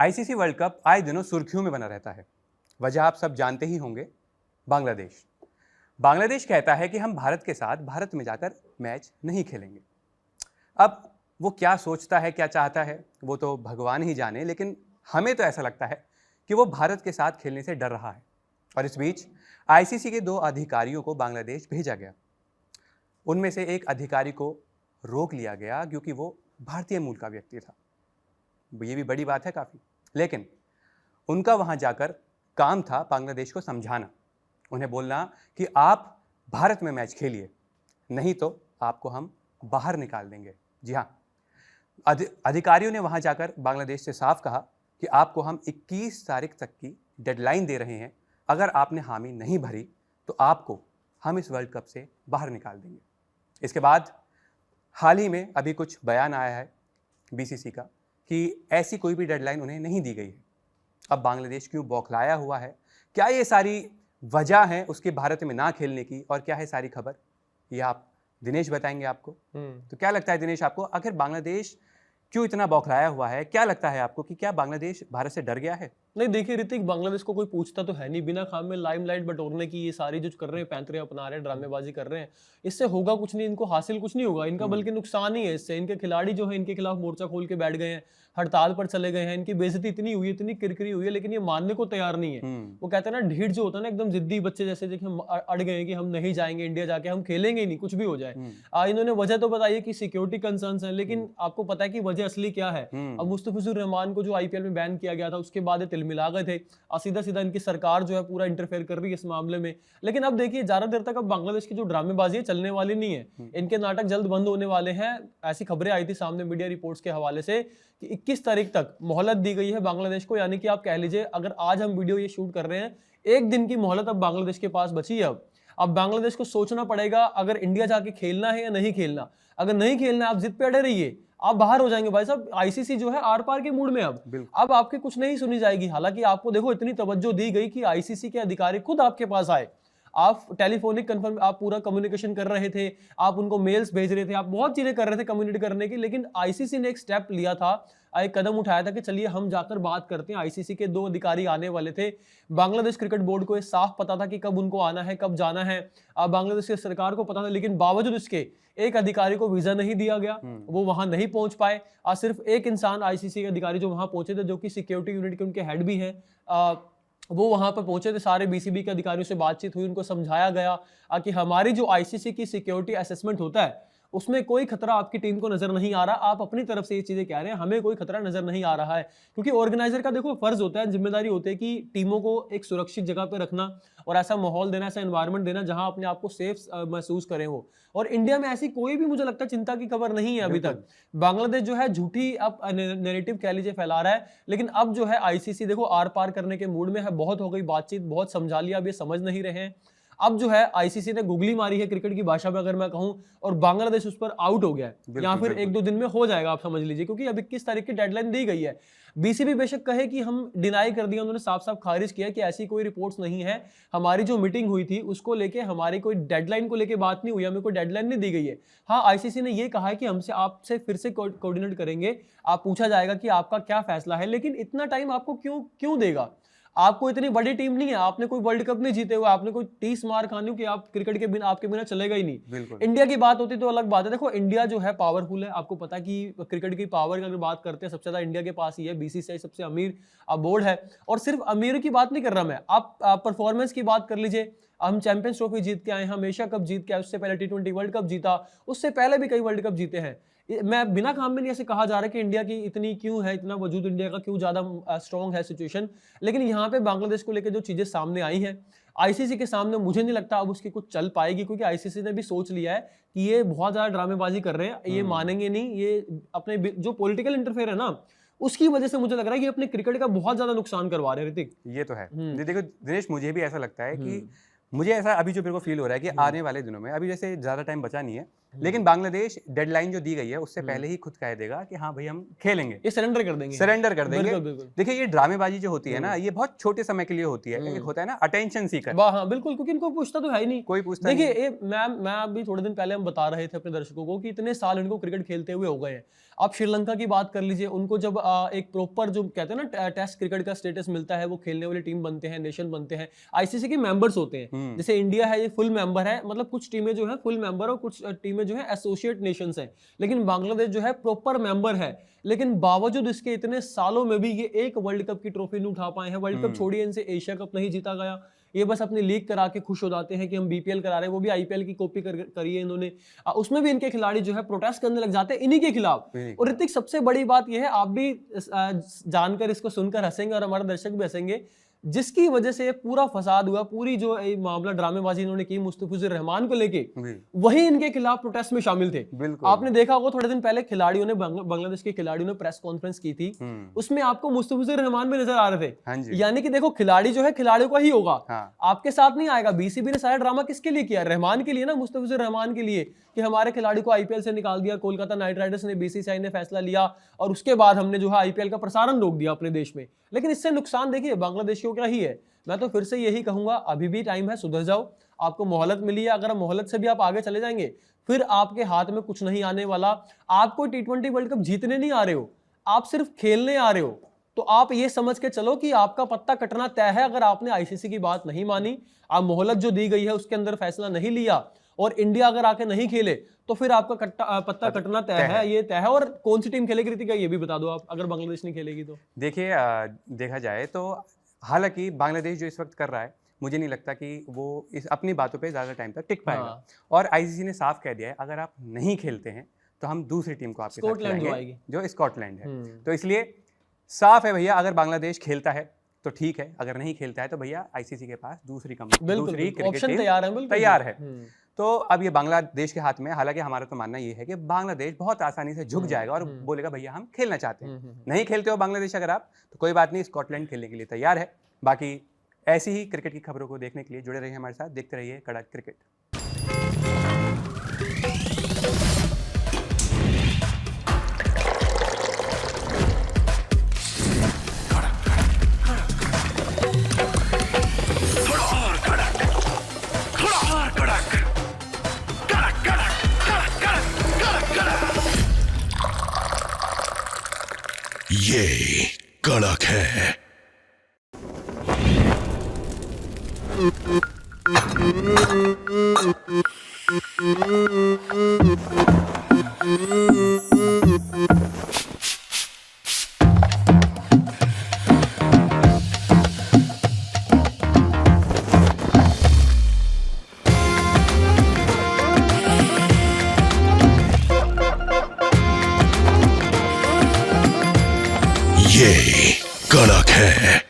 ICC world cup आए दिनों सुर्खियों में बना रहता है। वजह आप सब जानते ही होंगे, बांग्लादेश। बांग्लादेश कहता है कि हम भारत के साथ भारत में जाकर मैच नहीं खेलेंगे। अब वो क्या सोचता है, क्या चाहता है, वो तो भगवान ही जाने, लेकिन हमें तो ऐसा लगता है कि वो भारत के साथ खेलने से डर रहा है। और इस बीच आईसीसी के 2 अधिकारियों को बांग्लादेश भेजा गया। उनमें से एक अधिकारी को रोक लिया गया क्योंकि वो भारतीय मूल का व्यक्ति था। ये भी बड़ी बात है काफ़ी, लेकिन उनका वहाँ जाकर काम था बांग्लादेश को समझाना, उन्हें बोलना कि आप भारत में मैच खेलिए, नहीं तो आपको हम बाहर निकाल देंगे। जी हाँ, अधिकारियों ने वहाँ जाकर बांग्लादेश से साफ कहा कि आपको हम 21 तारीख तक की डेडलाइन दे रहे हैं, अगर आपने हामी नहीं भरी तो आपको हम इस वर्ल्ड कप से बाहर निकाल देंगे। इसके बाद हाल ही में अभी कुछ बयान आया है बीसीसी का कि ऐसी कोई भी डेडलाइन उन्हें नहीं दी गई है। अब बांग्लादेश क्यों बौखलाया हुआ है, क्या ये सारी वजह है उसके भारत में ना खेलने की, और क्या है सारी खबर, ये आप दिनेश बताएंगे आपको। तो क्या लगता है दिनेश आपको, आखिर बांग्लादेश क्यों इतना बौखलाया हुआ है? क्या लगता है आपको कि क्या बांग्लादेश भारत से डर गया है? नहीं, देखिए ऋतिक, बांग्लादेश को कोई पूछता तो है नहीं। बिना काम में लाइमलाइट बटोरने की ये सारी जो कर रहे हैं, पैंतरे अपना रहे हैं, ड्रामेबाजी कर रहे हैं, इससे होगा कुछ नहीं, इनको हासिल कुछ नहीं होगा, इनका बल्कि नुकसान ही है इससे। इनके खिलाड़ी जो है इनके खिलाफ मोर्चा खोल के बैठ गए हैं, हड़ताल पर चले गए हैं, इनकी बेइज्जती इतनी हुई है, इतनी किरकिरी हुई है, लेकिन ये मानने को तैयार नहीं है। वो कहते हैं ना, ढीठ जो होता है ना, एकदम जिद्दी बच्चे जैसे, देखिए हम अड़ गए हैं कि हम नहीं जाएंगे इंडिया, जाके हम खेलेंगे ही नहीं, कुछ भी हो जाए। इन्होंने वजह तो बताई है कि सिक्योरिटी कंसर्न्स है, लेकिन आपको पता है कि वजह असली क्या है। अब मुस्तफिजुर रहमान को जो आईपीएल में बैन किया गया था, उसके बाद तिलमिला गए थे, सीधा सीधा इनकी सरकार जो है पूरा इंटरफेयर कर रही है इस मामले में। लेकिन अब देखिए, ज्यादा देर तक अब बांग्लादेश की जो ड्रामेबाजी है चलने वाली नहीं है, इनके नाटक जल्द बंद होने वाले हैं। ऐसी खबरें आई थी सामने मीडिया रिपोर्ट्स के हवाले से कि 21 तारीख तक मोहलत दी गई है बांग्लादेश को, यानी कि आप कह लीजिए, अगर आज हम वीडियो ये शूट कर रहे हैं, एक दिन की मोहलत अब बांग्लादेश के पास बची है। अब बांग्लादेश को सोचना पड़ेगा, अगर इंडिया जाके खेलना है या नहीं खेलना। अगर नहीं खेलना, आप जिद पे अड़े रहिए, आप बाहर हो जाएंगे भाई साहब। आईसीसी जो है आर पार के मूड में अब आपकी कुछ नहीं सुनी जाएगी। हालांकि आपको देखो इतनी तवज्जो दी गई कि आईसीसी के अधिकारी खुद आपके पास आए, आप टेलीफोनिक कंफर्म, आप पूरा कम्युनिकेशन कर रहे थे, आप उनको मेल्स भेज रहे थे, आप बहुत चीजें कर रहे थे कम्युनिकेट करने की, लेकिन आईसीसी ने एक स्टेप लिया था, एक कदम उठाया था कि चलिए हम जाकर बात करते हैं। आईसीसी के 2 अधिकारी आने वाले थे। बांग्लादेश क्रिकेट बोर्ड को ये साफ पता था कि कब उनको आना है, कब जाना है, बांग्लादेश की सरकार को पता था, लेकिन बावजूद इसके एक अधिकारी को वीजा नहीं दिया गया, वो वहां नहीं पहुंच पाए। सिर्फ एक इंसान आईसीसी के अधिकारी जो वहां पहुंचे थे, जो कि सिक्योरिटी यूनिट के उनके हेड भी हैं, वो वहां पर पहुंचे थे। सारे बीसीबी के अधिकारियों से बातचीत हुई, उनको समझाया गया कि हमारी जो आईसीसी की सिक्योरिटी असेसमेंट होता है उसमें कोई खतरा आपकी टीम को नजर नहीं आ रहा। आप अपनी तरफ से ये चीजें कह रहे हैं, हमें कोई खतरा नजर नहीं आ रहा है, क्योंकि ऑर्गेनाइजर का देखो फर्ज होता है, जिम्मेदारी होती है कि टीमों को एक सुरक्षित जगह पर रखना और ऐसा माहौल देना, ऐसा एनवायरनमेंट देना जहां अपने आप को सेफ महसूस करें वो। और इंडिया में ऐसी कोई भी, मुझे लगता है, चिंता की खबर नहीं है अभी तक। बांग्लादेश जो है झूठी अब नैरेटिव कह लीजिए फैला रहा है, लेकिन अब जो है आईसीसी देखो आर पार करने के मूड में है। बहुत हो गई बातचीत, बहुत समझा लिया, अब ये समझ नहीं रहे हैं। अब जो है आईसीसी ने गुगली मारी है क्रिकेट की भाषा में अगर मैं कहूं, और बांग्लादेश उस पर आउट हो गया है, या फिर 1-2 दिन में हो जाएगा, आप समझ लीजिए, क्योंकि अब 21 तारीख की डेडलाइन दी गई है। बीसीबी बेशक कहे कि हम डिनाई कर दिया, उन्होंने साफ साफ खारिज किया कि ऐसी कोई रिपोर्ट्स नहीं है, हमारी जो मीटिंग हुई थी उसको लेके हमारी कोई डेडलाइन को लेके बात नहीं हुई, हमें कोई डेडलाइन नहीं दी गई है। हाँ, आईसीसी ने ये कहा है कि हमसे आपसे फिर से कोऑर्डिनेट करेंगे, आप पूछा जाएगा कि आपका क्या फैसला है, लेकिन इतना टाइम आपको क्यों देगा? आपको इतनी बड़ी टीम नहीं है, आपने कोई वर्ल्ड कप नहीं जीते हुए, आपने कोई 30 मार खानी कि आप क्रिकेट के बिना, आपके बिना चलेगा ही नहीं। इंडिया की बात होती तो अलग बात है। देखो इंडिया जो है पावरफुल है, आपको पता है कि क्रिकेट की पावर की अगर बात करते हैं, सबसे ज्यादा इंडिया के पास ही है। बीसीसीआई सबसे अमीर बोर्ड है, और सिर्फ अमीर की बात नहीं कर रहा मैं, आप परफॉर्मेंस की बात कर लीजिए। हम चैंपियंस ट्रॉफी जीत के आए, हम एशिया कप जीत के आए, उससे पहले T20 वर्ल्ड कप जीता, उससे पहले भी कई वर्ल्ड कप जीते हैं। मैं बिना काम में नहीं ऐसे कहा जा रहा कि इंडिया की इतनी क्यों है, इतना वजूद इंडिया का क्यों ज्यादा स्ट्रॉन्ग है सिचुएशन, लेकिन यहाँ पे बांग्लादेश को लेकर जो चीजें सामने आई हैं आईसीसी के सामने, मुझे नहीं लगता अब उसकी कुछ चल पाएगी, क्योंकि आईसीसी ने भी सोच लिया है कि ये बहुत ज्यादा ड्रामेबाजी कर रहे हैं, ये मानेंगे नहीं। ये अपने जो पॉलिटिकल इंटरफेयर है ना, उसकी वजह से मुझे लग रहा है कि अपने क्रिकेट का बहुत ज्यादा नुकसान करवा रहे हैं। ऋतिक, ये तो है। देखो दिनेश, मुझे भी ऐसा लगता है कि मुझे ऐसा अभी जो मेरे को फील हो रहा है कि आने वाले दिनों में, अभी जैसे ज्यादा टाइम बचा नहीं है, लेकिन बांग्लादेश डेडलाइन जो दी गई है उससे पहले ही खुद कह देगा कि हाँ भाई हम खेलेंगे, ये सरेंडर कर देंगे, सरेंडर कर देंगे। बिल्कुल बिल्कुल। देखिए ये ड्रामेबाजी जो होती है ना, ये बहुत छोटे समय के लिए होती है। एक होता है ना अटेंशन सीकर, वाह हाँ बिल्कुल, क्योंकि इनको पूछता तो है ही नहीं, कोई पूछता देखिए नहीं। ये मैं अभी थोड़े दिन पहले हम बता रहे थे अपने दर्शकों को कि इतने साल इनको क्रिकेट खेलते हुए हो गए हैं। आप श्रीलंका की बात कर लीजिए, उनको जब एक प्रॉपर जो कहते हैं ना टेस्ट क्रिकेट का स्टेटस मिलता है, वो खेलने वाली टीम बनते हैं, नेशन बनते हैं, आईसीसी के मेंबर्स होते हैं। जैसे इंडिया है ये फुल मेंबर है, मतलब कुछ टीमें जो है फुल मेंबर और कुछ टीमें जो है एसोसिएट नेशंस हैं, लेकिन बांग्लादेश जो है प्रॉपर मेंबर है। लेकिन बावजूद इसके इतने सालों में भी ये एक वर्ल्ड कप की ट्रॉफी नहीं उठा पाए हैं। वर्ल्ड कप छोड़िए, इनसे एशिया कप नहीं जीता गया। ये बस अपनी लीग करा के खुश हो जाते हैं कि हम बीपीएल करा रहे हैं, वो भी आईपीएल की कॉपी करी है इन्होंने। उसमें भी इनके खिलाड़ी जो है प्रोटेस्ट करने लग जाते हैं इन्हीं के खिलाफ। और ऋतिक सबसे बड़ी बात यह है, आप भी जानकर इसको सुनकर हंसेंगे और हमारे दर्शक भी हंसेंगे, जिसकी वजह से पूरा फसाद हुआ, पूरी जो मामला ड्रामेबाजी इन्होंने की मुस्तफिजुर रहमान को लेके, वही इनके खिलाफ प्रोटेस्ट में शामिल थे। आपने देखा होगा थोड़े दिन पहले खिलाड़ियों ने, बांग्लादेश के खिलाड़ियों ने प्रेस कॉन्फ्रेंस की थी, उसमें आपको मुस्तफिजुर रहमान भी नजर आ रहे थे। यानी कि देखो खिलाड़ी जो है खिलाड़ियों का ही होगा, आपके साथ नहीं आएगा। बीसीबी ने सारा ड्रामा किसके लिए किया? रहमान के लिए ना, मुस्तफिजुर रहमान के लिए, कि हमारे खिलाड़ी को आईपीएल से निकाल दिया, कोलकाता नाइट राइडर्स ने, बीसीसीआई ने फैसला लिया और उसके बाद हमने जो है आईपीएल का प्रसारण रोक दिया अपने देश में। लेकिन इससे नुकसान देखिए बांग्लादेशियों का ही है। मैं तो फिर से यही कहूंगा, अभी भी टाइम है, सुधर जाओ, आपको मोहलत मिली है। अगर मोहलत से भी आप आगे चले जाएंगे, फिर आपके हाथ में कुछ नहीं आने वाला। आप कोई T20 वर्ल्ड कप जीतने नहीं आ रहे हो, आप सिर्फ खेलने आ रहे हो। तो आप ये समझ के चलो कि आपका पत्ता कटना तय है। अगर आपने आईसीसी की बात नहीं मानी, आप मोहलत जो दी गई है उसके अंदर फैसला नहीं लिया, और इंडिया अगर आके नहीं खेले, तो फिर आपका पत्ता कटना तय है, ये तय है। और कौन सी टीम खेलेगी ऋतिका, ये भी बता दो आप, अगर बांग्लादेश नहीं खेलेगी तो। देखिए देखा जाए तो हालांकि बांग्लादेश जो इस वक्त कर रहा है, मुझे नहीं लगता कि वो इस अपनी बातों पे ज़्यादा टाइम तक टिक पाएगा। और आईसीसी ने साफ कह दिया है, अगर आप नहीं खेलते हैं तो हम दूसरी टीम को आपके साथ खिलाएंगे, जो स्कॉटलैंड है। तो इसलिए साफ है भैया, अगर बांग्लादेश खेलता है तो ठीक है, अगर नहीं खेलता है तो भैया आईसीसी के पास दूसरी क्रिकेट टीम तैयार है। तो अब ये बांग्लादेश के हाथ में। हालांकि हमारा तो मानना ये है कि बांग्लादेश बहुत आसानी से झुक जाएगा और बोलेगा भैया हम खेलना चाहते हैं। नहीं खेलते हो बांग्लादेश अगर आप, तो कोई बात नहीं, स्कॉटलैंड खेलने के लिए तैयार है। बाकी ऐसी ही क्रिकेट की खबरों को देखने के लिए जुड़े रहिए हमारे साथ, देखते रहिए कड़क क्रिकेट। ये कड़क है। ये कड़क है।